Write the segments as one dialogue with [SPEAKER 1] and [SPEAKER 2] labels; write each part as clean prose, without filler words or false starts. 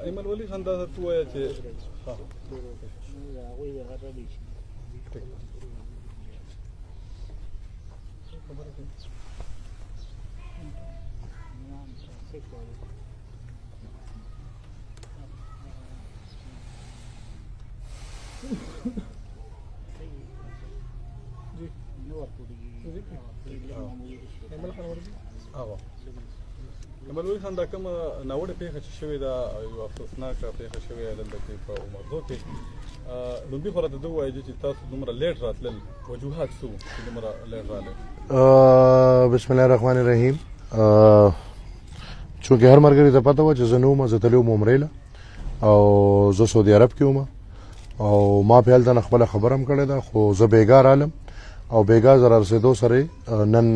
[SPEAKER 1] ایمل ولی خندا ته وایي چې ایمل ولی خندا کوم ناوړه پیښه چې شوې ده یو افسوسناکه پیښه شوې ده دلته کې په عمرزو کې لومبي خو راته ده ووایي چې تاسو دومره لیټ راتلل وجوهات څه وو چې دومره لیټ راغلی
[SPEAKER 2] بسم الله الرحمن الرحیم چونکې هر ملګري ته پته وه چې زه نه وم زه تللی وم عمرې له او زه سعودي عرب کې وم او ما په هلته نه خپله خبره هم کړې ده خو زه بېګا رالم او بېګا زه را رسېدو سره نن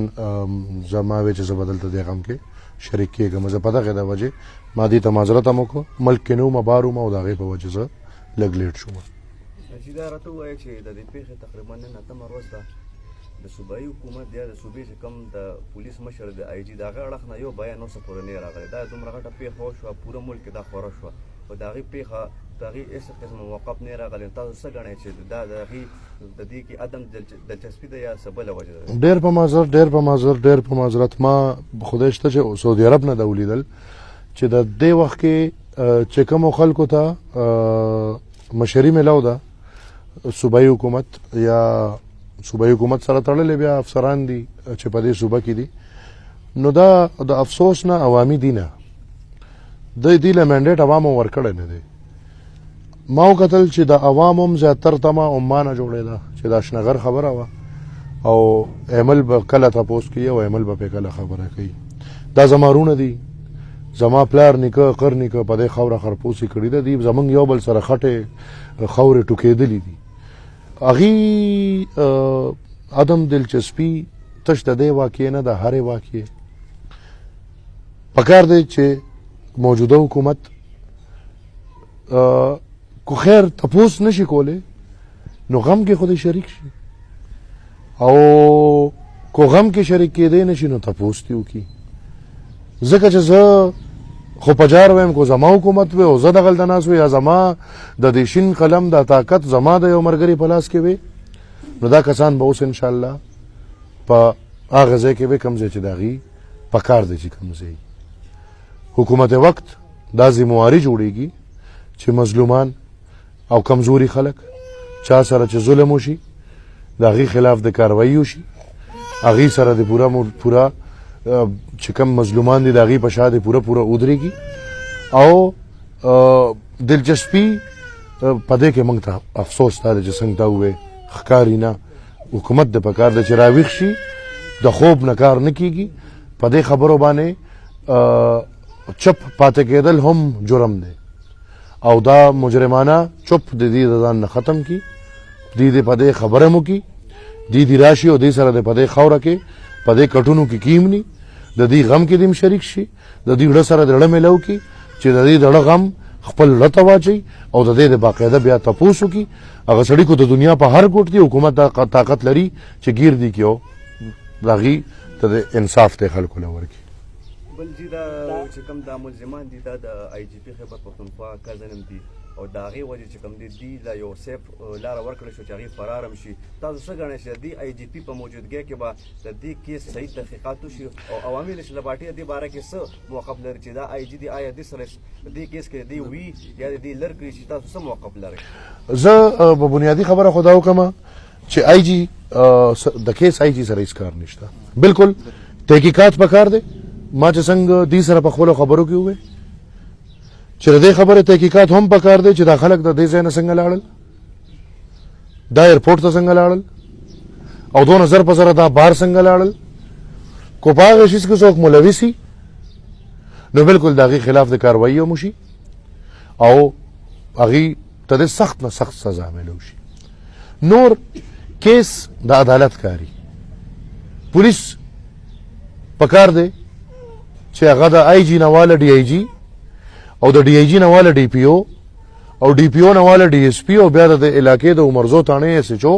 [SPEAKER 2] زما وې چې زه به دلته دې غم کې شریک کېږم زه په دغې د وجې ما دې ته معذرت هم وکړو ملک کې نه وم بار وم او د هغې په وجې زه لږ لیټ شوم
[SPEAKER 3] چې دا راته ووایه چې د دې پیښې تقریبا نن اتمه ورځ ده د صوبایي حکومت یا د صوبې چې کوم د پولیس مشر د آی جي د هغه اړخ نه یو بیان اوسه پورې نه راغلی دا دومره غټه پیښه وشوه پوره ملک کې دا خوره شوه او د هغې پیښه د هغې هېڅ قسم موقف نه راغلی تاسو څه ګڼئ چې دا د هغې د دې کې عدم دلچسپي ده یا څه بله وجه ده
[SPEAKER 2] ډېر په معذرت ما خدای شته چې سعودي عرب نه ده ولیدل چې د دې وخت کې چې کومو خلکو ته مشري میلاو ده صوبایي حکومت یا صوبایي حکومت سره تړلې بیا افسران دي چې په دې صوبه کې دي نو دا د افسوس نه عوامي دي نه دې له منډیټ عوامو ورکړی نه دی ما وکتل چې د عوامو هم زیاتر تمه عمانه جوړېده چې دا شنغر خبره وه او ایمل به کله تپوس کوي او ایمل به پې کله خبره کوي دا زما رونه دي زما پلار نیکه قر نیکه په دې خاوره خرپوسي کړي ده دي زمونږ یو بل سره خټې خاورې ټوکېدلي دي هغې عدم دلچسپي تش د دې واقعې نه د هرې واقعې پکار دی چې موجوده حکومت کو خیر تپوس نشي کولی نو غم کې خودی شریک شي او کو غم کې شریک کېدی نشي نو تپوس دې وکړي ځکه چې زه خو په جار ویم کو زما حکومت وی او زه دغلته ناست وی یا زما د دې شین قلم د طاقت زما د یو ملګري په لاس کې وی نو دا کسان به اوس انشاءالله په هغه ځای کې وی کوم ځای چې د هغې پکار دی چې کوم ځای حکومت وقت دا ذمواري جوړېږي چې مظلومان او کمزوري خلک چا سره چې ظلم وشي د هغې خلاف د کاروایي وشي هغې سره د پوره چې کوم مظلومان دي د هغې په شا د پوره ودرېږي او دلچسپي په دې کې موږ ته افسوس دا دی چې څنګه تا ووایې ښکاري نه حکومت د پکار دی چې راویښ شي د خوب نه کار نه کېږي په دې خبرو باندې چپ پاتې کېدل هم جرم دی او دا مجرمانه چپ د دې د ځان نه ختم کړي دې په دې خبره مو کړي دې راشي او دې سره د په دې خاوره کې په دې کټونو کې کیمني د دې غم کې دیم شریک شي د دې ډله سره د ډله میلاو کی چې د دې ډله غم خپل لته واچي او د دې د باقاعده بیا تپوسو کی هغه سړی کو د دنیا په هر ګوټ کې حکومت طاقت لري چې گیر دی کیو داغي ته انصاف ته خلکو لور کی
[SPEAKER 3] بل جی دا چې کوم د ملزمان دي دا د آی جی پی خیبر پښتونخوا کزنم دي او د هغې وجې چې کوم دی له یو سیف لاره ورکړی شو چې هغې فرار هم شي تاسو څه ګڼئ چې د دې آی جي پي په موجودګۍ کې به د دې کیس صحیح تحقیقات وشي او عوامي لشلباټي د دې باره کې څه موقف لري چې دا آی جي دی آیا دې سره د دې کیس کې دی وي یا د دې لر کړي چې تاسو څه موقف لرئ
[SPEAKER 2] زه په بنیادي خبره خو دا وکړم چې آی جي د کیس آی جي سره هېڅ کار نشته بالکل تحقیقات پکار دی ما چې څنګه دې سره په خپلو خبرو کې ووایي چې د دې خبرې تحقیقات هم پکار دی چې دا خلک د دې ځای نه څنګه لاړل دا ایرپورټ ته څنګه لاړل او دونه زر په زره دا بار څنګه لاړل کو په هغه شي کې څوک ملوث وي نو بالکل د هغې خلاف د کاروایي هم وشي او هغې ته د سخت نه سخت سزا میلو شي نور کیس د عدالت کاري پولیس پکار دی چې هغه د آی جي نه واله ډي آی جي او د ډي آی جي نه واله ډي پي او او ډي پي او نه واله ډي اس پي او بیا د علاقې د عمرزو تاڼې ایس ایچ او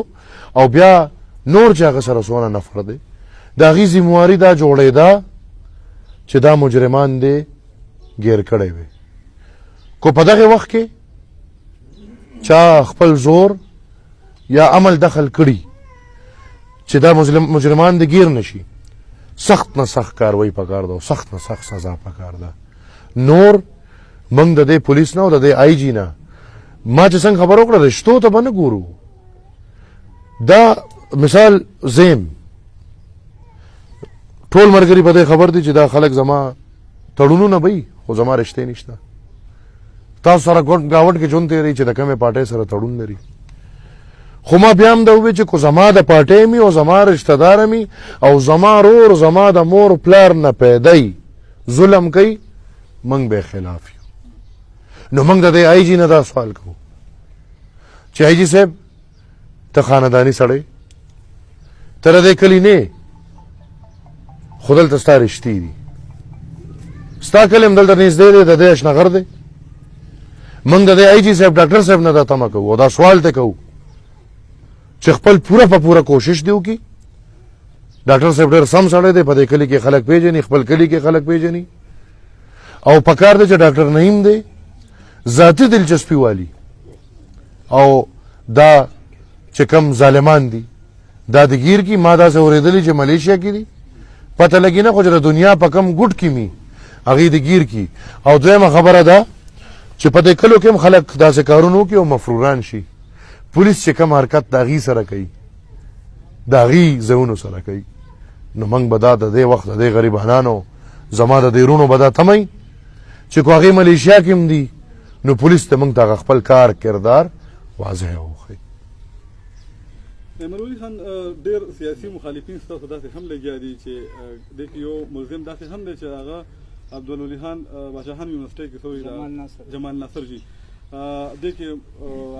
[SPEAKER 2] او بیا نور چې هغه سره څونه نفر دی د هغې ذمواري دا جوړېده چې دا مجرمان دی ګیر کړی وي کو په دغه وخت کې چا خپل زور یا عمل دخل کړي چې دا مجرمان د گیر نشي سخت نه سخت کاروایی پکار ده او سخت نه سخت سزا پکار ده نور موږ د دې پولیس نه او د دې آی جی نه ما چې څنګه خبر وکړه رشتو ته به نه ګورو دا مثال زیم ټول ملګري په دې خبر دي چې دا خلک زما تړونونه به خو زما رشتې نشته تاسو سره ګاوټ کې ژوند تېری چې د کومې پارټۍ سره تړون لري خو ما بیا هم دا وویل چې کو زما د پارټۍ مې او زما رشته داره مې او زما رور زما د مور پلار نه پیدای ظلم کوي موږ به خلاف یو نو موږ د دې آی جي نه دا سوال کوو چې آی جي صاحب ته خانداني سړی ته د دې کلي نه خو دلته ستا رشتې دي ستا کلی هم دلته نږدې دی د دې اشنغر دی موږ د دې آی جي صاحب ډاکټر صاحب نه دا تمه کوو او دا سوال ته کوو چې خپل پوره په پوره کوشش دی وکړي ډاکټر صاحب ډېر سم سړی دی په دې کلي کې خلک پیژني خپل کلي کې خلک پیژني او پکار دی چې ډاکټر نعیم دی ذاتي دلچسپي والی او دا چې کم ظالمان دي دا د گیر کی ما دا سه اوریدلی چې ملیشیا کې دي پته لګی نه خو د دنیا په کم ګډ کې می هغه د گیر کی او دویمه خبره ده چې په دې کلو کې خلک داسې کارونه کوي او مفروران شي پولیس چې کم حرکت داغي سره کوي داغي زونو سره کوي نو موږ به دا د دې وخت د غریبانو زما د دیرونو به دا تمای چې کو هغه ملیشیا کې هم دي نو پولیس ته موږ ته خپل کار کردار واضح وخی
[SPEAKER 1] مولوي خان ډېر سیاسي مخالفین ستاسو داسې هم لګیا دي چې د یو ملزم داسې هم دی چې هغه عبدالولي خان بادشاهان یونیورسټۍ کې سوی جمال ناصر جي دې کې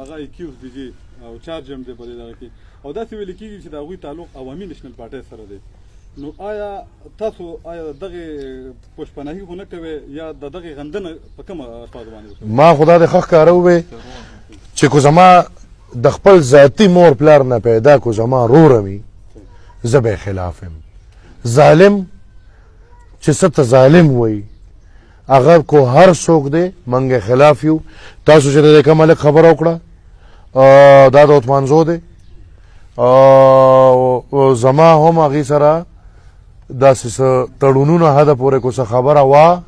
[SPEAKER 1] هغه اکیوز دي جي او چارج هم دی په دې دغه کې او داسې ویل کېږي چې د هغوی تعلق عوامي نېشنل پارټۍ سره دی نو آیا تاسو دغه پوشپناهي خو نه کوئ یا د دغې غندنه په کومه اساس باندې
[SPEAKER 2] ما خدا د ښه ښکاره ووې چې کو زما د خپل ذاتي مور پلار نه پیدا کو زما روره مي زه به خلاف یم ظالم چې څه ته ظالم وایي اگر کو هر څوک دی منګه خلاف یو تاسو چې د کوم ملک خبر وکړه دا د عثمانزو دی زما هم هغې سره داسې تړونونه حده پورې کو څه خبره وه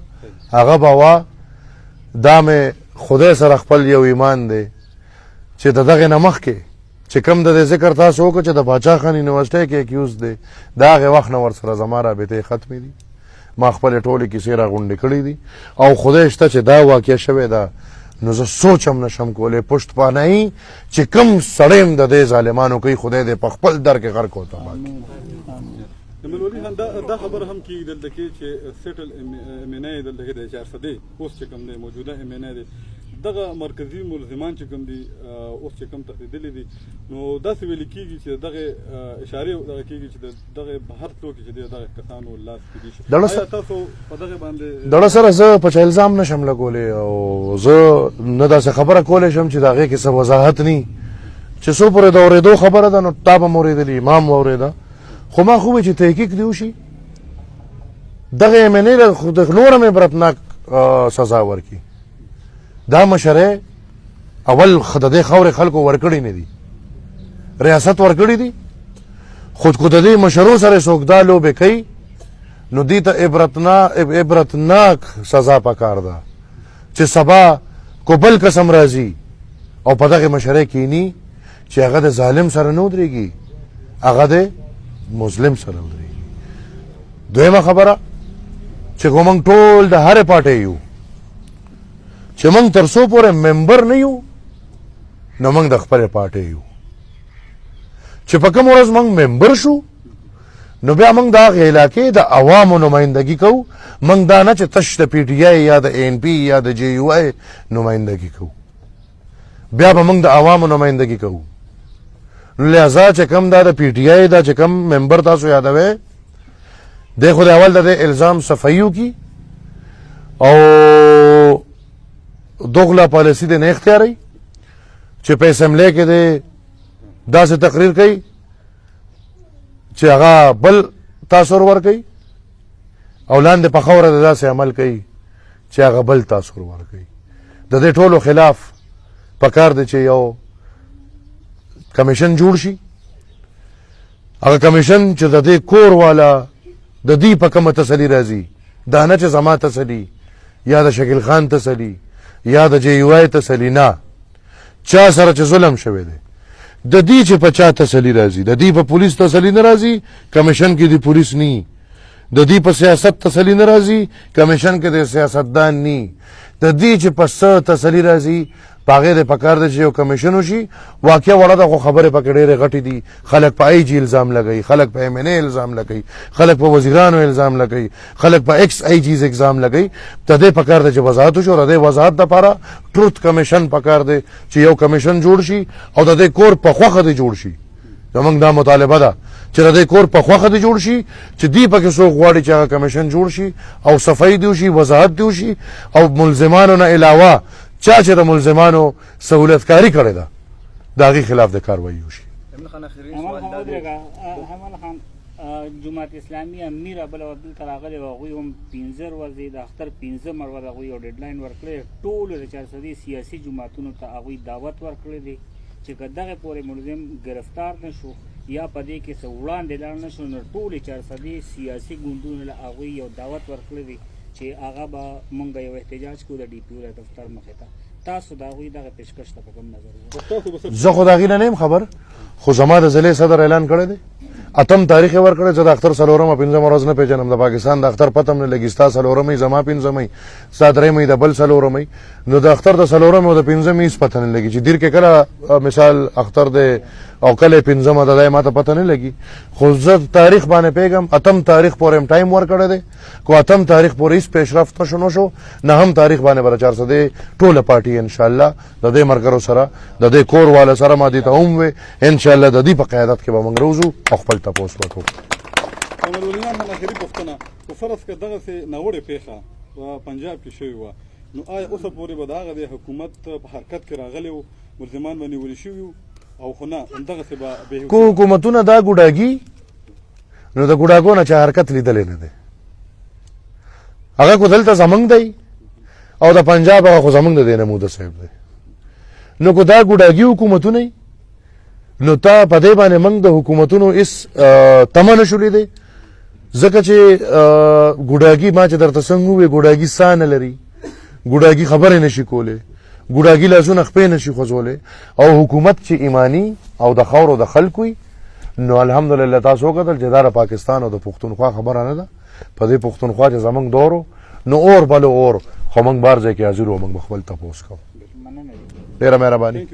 [SPEAKER 2] هغه به وه دا مې خدای سره خپل یو ایمان دی چې د دغې نه مخکې چې کوم د دې ذکر تاسو وکړه چې د باچا خان یونیورسټۍ کې اکیوز دی د هغې وخت نه ورسره زما رابطې ختمې دي ما خپلې ټولې کیسې راغونډې کړې دي او خدای شته چې دا واقع شوې ده نو زه سوچ هم نشم کولی پشت پانایي چې کوم سړی هم د دې ظالمانو کوي خدای دې په خپل در کې غرق او تباه کړي
[SPEAKER 1] مولوي خان دا خبره هم کېږي دلته کې چې سیټل ایم این ای دلته کې دی 400 اوس چې کوم دی موجوده ایم این ای دی دغه مرکزي ملزمان چې کوم دي اوس چې کوم تهدیدلي دي نو داسې ویل کېږي چې دغه اشارې دغه کېږي چې دغه بهر توکي چې دی دغه کسانو لاس کې دي آیا تاسو په دغه باندې
[SPEAKER 2] دړه سره زه په چا الزام نشم لګولی او زه نه داسې خبره کولی شم چې د هغې کې څه وضاحت نی چې څو پورې د اورېدو خبره ده نو تا به م اورېدلي ما م واورېده خو ما خو چې تحقیق دی وشي دغه ایم این ای د نور هم عبرتناک سزا ورکړي دا مشره اول د دې خاورې خلکو ورکړي نه دي ریاست ورکړي دي خود کو د دې مشرو سره څوک دا لوبې کوي نو دې ته عبرتناک سزا پکار ده چې سبا کو بل قسم راځي او په دغه مشره کینی چې هغه د ظالم سره نه ودرېږي هغه د مظلم سره ودرېږي دویمه خبره چې موږ ټول د هرې پارټۍ یو چې موږ تر څو پورې ممبر نه یو نو موږ د خپلې پارټۍ یو چې په کوم ورځ موږ ممبر شو نو بیا موږ د هغې علاقې د عوامو نمایندګي کوو موږ دا نه چې تش د پی ټي آی یا د این پی یا د جے یو آی نمایندګي کوو بیا به موږ د عوامو نمایندګي کوو نو لہذا چې کوم دا د پی ټي آی دا چې کوم ممبر تاسو یادوئ دی خو د اول د الزام صفایي وکړي او دوغله پالیسي دی نه اختیاروي چې په اسمبلی کې دی داسې تقریر کوي چې هغه بل تاثر ورکوي او لاندې په خاوره د داسې عمل کوي چې هغه بل تاثر ورکوي. د دې ټولو خلاف پکار دی چې یو کمیشن جوړ شي. هغه کمیشن چې د دې کور والا د دې په کومه تسلي راځي، دا نه چې زما تسلي یا د شکیل خان تسلي یا د JUI تسلي، نه، چا سره چې ظلم شوی دی د دې چې په چا تسلي راځي، د دې په پولیس تسلي نه راځي، کمیشن کې د پولیس نی، د دې په سیاست تسلي نه راځي، کمیشن کې د سیاستدان نی، د دې چې په څه تسلي راځي پاغه د پکار د چې یو کمیشن وشي. واقعا وړه د خو خبره پکې ډېرې غټې دي، خلک په IG الزام لګوي، خلک په MNA الزام لګوي، خلک په وزیرانو الزام لګوي، خلک په XIGs الزام لګوي. ته دې پکار د چې وضاحت وشي، او د وضاحت لپاره ټروت کمیشن پکار دی چې یو کمیشن جوړ شي او د دې کور په خوخه دی جوړ شي. زمونږ دا مطالبه ده چې د دې کور په خوخه دی جوړ شي، چې دی پکې څوک غواړي چې هغه کمیشن جوړ شي او صفائی دی وشي، وضاحت دی وشي، او ملزمانو نه علاوه چا چې د ملزمانو سہولتکاری کړې ده د هغې خلاف د کاروایي وشي.
[SPEAKER 4] جماعت اسلامي امیر ابل عبدل تراغلی هغوی هم 15 ورځې د اختر 15 مرو د هغوی یو ډیډلاین ورکړی، ټولو د 400 سیاسي جماعتونو ته هغوی دعوت ورکړی دی چې که دغه پورې ملزم گرفتار نه شو یا په دې کې څه وړاندې لاړ نه شو، نو ټولې 400 سیاسي ګوندونو له هغوی یو دعوت ورکړی دی چې هغه به مونږ یو احتجاج کوو د DPO د دفتر مخې ته. تاسو د هغوی دغه پیشکش ته په کوم نظر؟
[SPEAKER 2] زه خو د هغې نه یم خبر، خو زما د ضلع صدر اعلان کړی دی، 8 تاریخ یې ورکړی چې د اختر 4مه 5مه ورځ نه پېژنم، د پاکستان د اختر پته هم نه لګي، ستا 4مه زما 5مه، ستا 3مه د بل 4مه، نو د اختر د 4مه او د 5مه هېڅ پته نه لګي چې دیر کې کله مثال اختر دی او کله 5مه د دی ماته پته نه لګي. خو زه تاریخ باندې پیږم، 8 تاریخ پورې هم ټایم ورکړی دی، کو 8 تاریخ پورې هېڅ پیشرفت نشو شو، 9 تاریخ باندې به 400 ټوله پارټي انشاءالله د دې ملګرو سره د دې کور والا سره ما دې ته هم وې انشاءالله د دې په قیادت کې به موږ روزو او خپل تپوس وکړو.
[SPEAKER 1] قمرالولیان هم اخري پوښتنه، که فرض که دغسې ناوړې پېښه په پنجاب کې شوې وه، نو آیا اوسه پورې به د هغه د حکومت په حرکت کې راغلی و، ملزمان به نیولي شوي وو او خو نه همدغسې به
[SPEAKER 2] کو حکومتونه دا ګوډاګي، نو د ګوډاګو نه چا حرکت لیدلی نه دی، هغه خو دلته زمونږ دی او د پنجاب هغه خو زمونږ د دی نموده صاحب دی. نو که دا ګوډاګي حکومتونه نو تا په دې باندې موږ د حکومتونو هېڅ تمه نه شو لیدی، ځکه چې ګوډاګي ما چې درته څنګه وویې ګوډاګي ساه نه لري، ګوډاګي خبرې نشي کولی، ګوډاګي لاسونه خپې نشي خوځولی، او حکومت چې ایمانی او د خاورو د خلکو وي، نو الحمدلله تاسو وکتل چې دا د پاکستان او د پښتونخوا خبره نه ده. په دې پښتونخوا چې زمونږ دور نو اور بلو اور، خو موږ بار ځای کې حاضر وو، موږ به خپل تپوس کوو. ډېره مهرباني.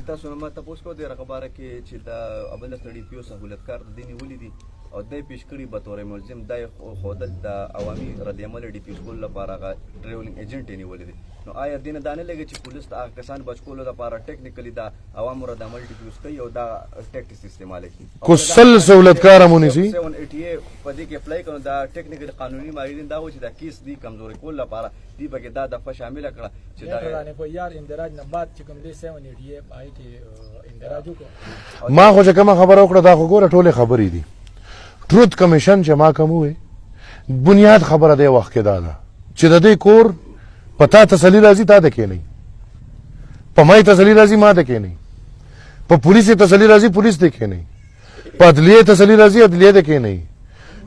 [SPEAKER 3] تاسو نه ما تپوس کوو دغه خبره کې چې د اول د DPO سہولتکار د دې نیولي دي او دای پیش کړي به طور ملزم دای خودل د عوامي ردعمل DPO سکول لپاره هغه ډرایولینګ ایجنټ یې نیولي دي. نو آیا دینه دا نه لګي چې پولیس د هغه کسان بچ کولو لپاره ټیکنیکلی د عوامو ردعمل DPO کوي او دا ټیکټیکس استعمال کوي؟
[SPEAKER 2] کو سل سہولتکار مونږ
[SPEAKER 3] 780 په دې کې اپلای کړو دا ټیکنیکل قانوني ماهرین دا و چې دا کیس دی کمزوري کول لپاره دی بګه دا دغه شامل کړه چې دا
[SPEAKER 5] نه په یار اندراج نه بعد چې کوم دې 780 پای کې اندراج وکړو.
[SPEAKER 2] ما خو چې کومه خبره وکړه دا خو ګوره ټولې خبرې دي. ټروت کمیشن چې ما کوم وې بنیاد خبره دی وخت کې دا ده چې د دې کور پتا تسلی راځي تا د کې نه، په مای تسلی راځي ما د کې نه، په پولیس تسلی راځي پولیس د کې نه، په عدلیه تسلی راځي عدلیه د کې نه،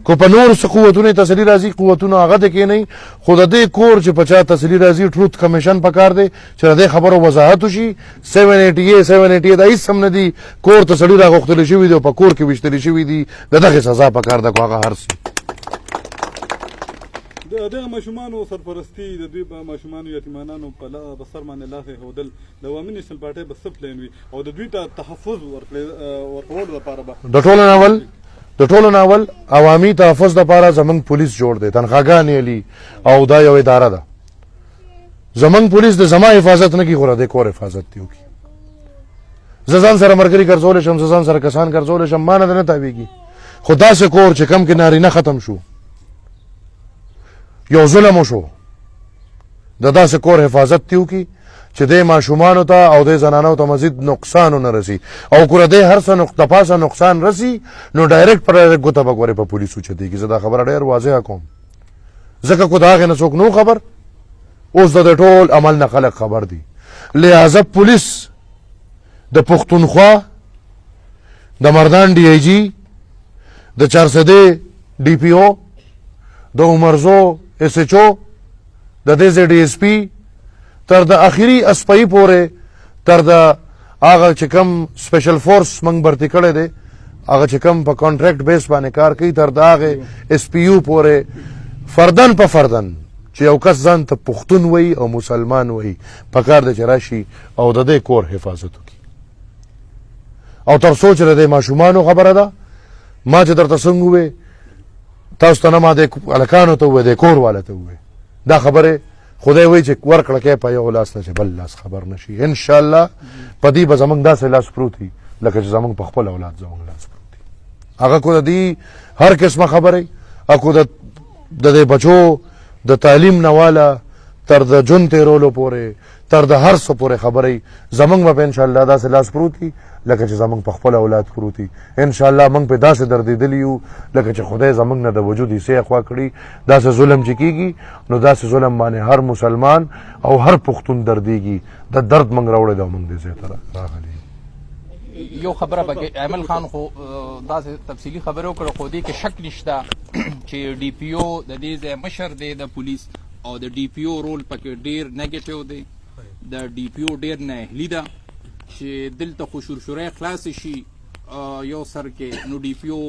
[SPEAKER 2] کو په نور څه قوتونه تسلی راځي قوتونه هغه د کې نه. خو د دې کور چې په چا تسلی راځي ټروت کمیشن پکار دی چې د دې خبرو وضاحت وشي. 780 دا هېڅ هم نه دي، کور تسلی راغوښتلی شوي دي او په کور کې ویشتلی شوي دي، د دغې سزا پکار ده، کو هغه هر څه
[SPEAKER 1] د دغه ماشومانو سرپرستي د دوی به ماشومانو یتیمانانو په سر باندې لاس ایښودل د عوامي نیشنل پارټۍ به څه پلان وي او د دوی ته تحفظ ورکولو لپاره به
[SPEAKER 2] د ټولو ناول عوامي تحفظ لپاره زمونږ پولیس جوړ دی، تنخواګانې علي او دا یو اداره ده. زمونږ پولیس د زما حفاظت نه کوي خو د کور حفاظت دی وکړي. زه ځان سره ملګري ګرځولی شم، زه ځان سره کسان ګرځولی شم، ما نه نه تاویږي. خو داسې کور چې کم کې نارینه ختم شو، یو ظلم وشو، د داسې کور حفاظت دی وکړي چې د ماشومانو ته او د زنانو ته مزید نقصان ونه رسي، او که د هر څه د پاسه نقصان رسي نو ډایرکټ پر ډایرکټ ګوته به ګورې په پولیسو چتېږي. زه دا خبره ډېر واضحه کوم، ځکه که د هغې نه څوک نو خبر اوس د ټول عمل نه خلک خبر دي. لہذا پولیس د پښتونخوا د مردان ډي آی جي د چارسدې ډي پي او د عمرزو اس ایچ او د دې ډي اس پي تر د اخري اسپۍ پورې تر د هغه چې کوم سپیشل فورس موږ برتي کړی دی هغه چې کوم په کانټریکټ بیس باندې کار کوي تر د هغې اس پي یو پورې فردن په فردن چې یو کس ځان ته پښتون وایي او مسلمان وایي پکار دی چې راشي او د دې کور حفاظت وکړي. او تر څو چې د دې ماشومانو خبره ده ما چې درته څنګه ووې تاسو ته نه ما د هلکانو ته ووې د کور والا ته ووې دا خبرې خدای وایي چې ورکړه کې په یو لاس نه چې بل لاس خبر نه شي. انشاءالله په دې به زموږ داسې لاس پروت وي لکه چې زموږ په خپل اولاد زموږ لاس پروت وي. هغه کو د دې هر قسمه خبرې اکو د دې بچو د تعلیم نه والا تر د ژوند تېرولو پورې تر د هر څه پورې خبرې زموږ به په انشاءالله داسې لاس پروت وي لکه چې زموږ په خپل اولاد پروت وي. انشاءالله موږ په داسې دردېدلي یو لکه چې خدای زموږ نه د وجود حصې اخوا کړي. داسې ظلم چې کېږي نو داسې ظلم باندې هر مسلمان او هر پښتون دردېږي. د درد موږ راوړی دی او موږ دې ځای ته راغلي.
[SPEAKER 6] یو خبره پکې ایمل خان خو داسې تفصیلي خبره وکړه خو دې کې شک نشته چې ډي پي او د دې ځای مشر دی د پولیس او د ډي پي او رول پکې ډېر نیګیټیو دی. د ډي پي او ډېر نااهلي ده چې دلته خو شورشوری خلاصې شي یو سر کې نو ډي پي او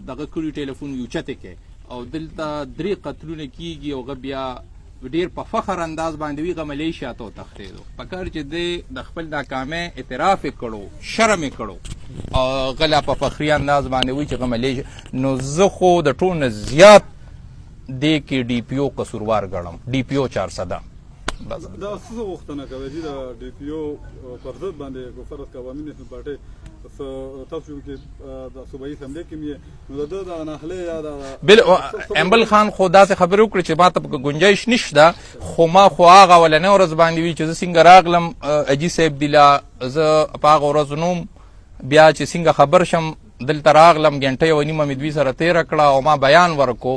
[SPEAKER 6] دغه کړي ټلیفون یې اوچتې کې او دلته 3 قتلونه کېږي او هغه بیا ډېر په فخر انداز باندې وي هغه ملیشیا ته وتښتېدو. پکار چې دی د خپل ناکامۍ اعتراف یې کړو شرم یې کړو او غلا په فخري انداز باندې وایي چې هغه ملیشیا نو زه خو د ټول نه زیات دې کې ډي پي او قصوروار ګڼم. ډي پي او 400
[SPEAKER 1] دا څه غوښتنه کوي چې د ډي پي او پر ضد باندې فرض که عوامي نېشنل پارټۍ تاسو کې د صوبایي اسمبلۍ کې یې نو د ده د ناخلۍ یا د
[SPEAKER 6] امبل خان خو داسې خبرې وکړې چې ما ته پکې گنجایش نشته خو ما خو هغه اولنۍ ورځ باندې وي چې زه څنګه راغلم اجي صاحب دیله زه په هغه ورځ نوم بیا چې څنګه خبر شم دلته راغلم ګنټه یوه نیمه مې دوی سره تېره کړه او ما بیان ورکو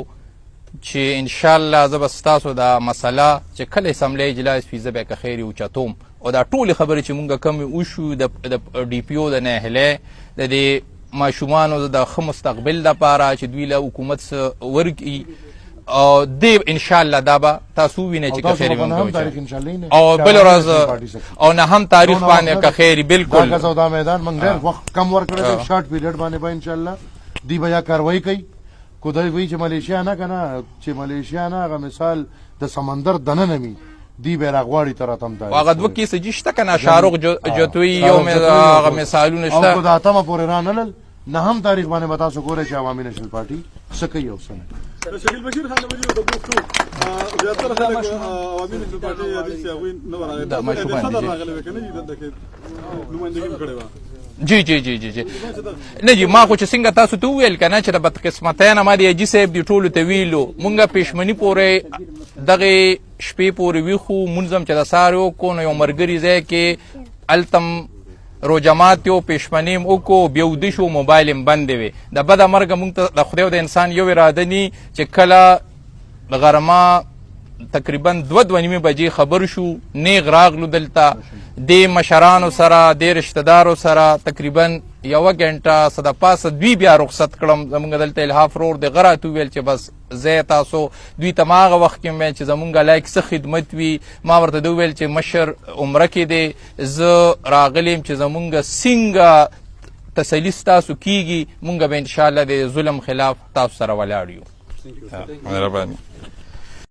[SPEAKER 6] چې انشاءالله زه به ستاسو دا مسله چې کله اسمبلی اجلاس وي زه به یې که خیر اوچتوم او دا ټولې خبرې چې مونږ کمې وشو د ډي پي او د ناهلۍ د دې ماشومانو د ښه مستقبل دپاره چې دوی له حکومت څه ورکړي او دې انشاءالله دا به تاسو ووینئ چې که خیر یې او بل ورځ او 9 تاریخ باندې که خیر بلکل
[SPEAKER 2] دا میدان موږ ډېر وخت کم ورکړی دی شارټ پیریډ باندې به انشاءالله دوی به یا کاروایي کوي کو دوی وایي چې ملیشیا نه که نه چې ملیشیا نه هغه مثال د سمندر دننه وي دی به راغواړي تر اتم تاریخ
[SPEAKER 6] هغه دوه کیسه جې شته که نه شاروخ جتوي یو هغه مثالونه شته
[SPEAKER 2] او د اتمه پورې رانلل 9 تاریخ باندې به تاسو ګورئ چې عوامي نېشنل پارټي څه کوي او څه نه.
[SPEAKER 1] شکیل بشیر خان نومجي د دوستو زیاتره خلک عوامي نېشنل پارټۍ یادوي چې هغوی نه وه راغلي صدر راغلی وی که نه دلته کې نمایندګي کړې وه.
[SPEAKER 6] جی جی جی جی جی نه جی ما خو چې څنګه تاسو ته وویل که نه چې د بدقسمتۍ نه ما د اجي صاحب دې ټولو ته ویلو مونږ پېشمني پورې دغې شپې پورې ویښو مونځ هم چې د سهار یې وکړو نو یو ملګري ځای کې هلته روجمات یو پېشمني م وکړو بیا وده شو موبایل م بندې وې د بده مرګه مونږ ته د خدای او د انسان یو اراده ني چې کله د غرمه تقریبا 2:30 بجې خبر شو نیغ راغلو دلته د مشرانو سره د رشته دارو سره تقریبا 1 غنټه څه د پاسه دوی بیا رخصت کړم زمونږ دلته الهاف رور د غره ته وویل چې بس زه تاسو دوی ته ما هغه وخت کې ویل چې زمونږ لایق څه خدمت وي ما ورته ده وویل چې مشر عمره کې دی زه راغلی یم چې زمونږ څنګه تسلي ستاسو کېږي مونږ به انشاءالله د ظلم خلاف تاسو سره ولاړ یو. مهرباني.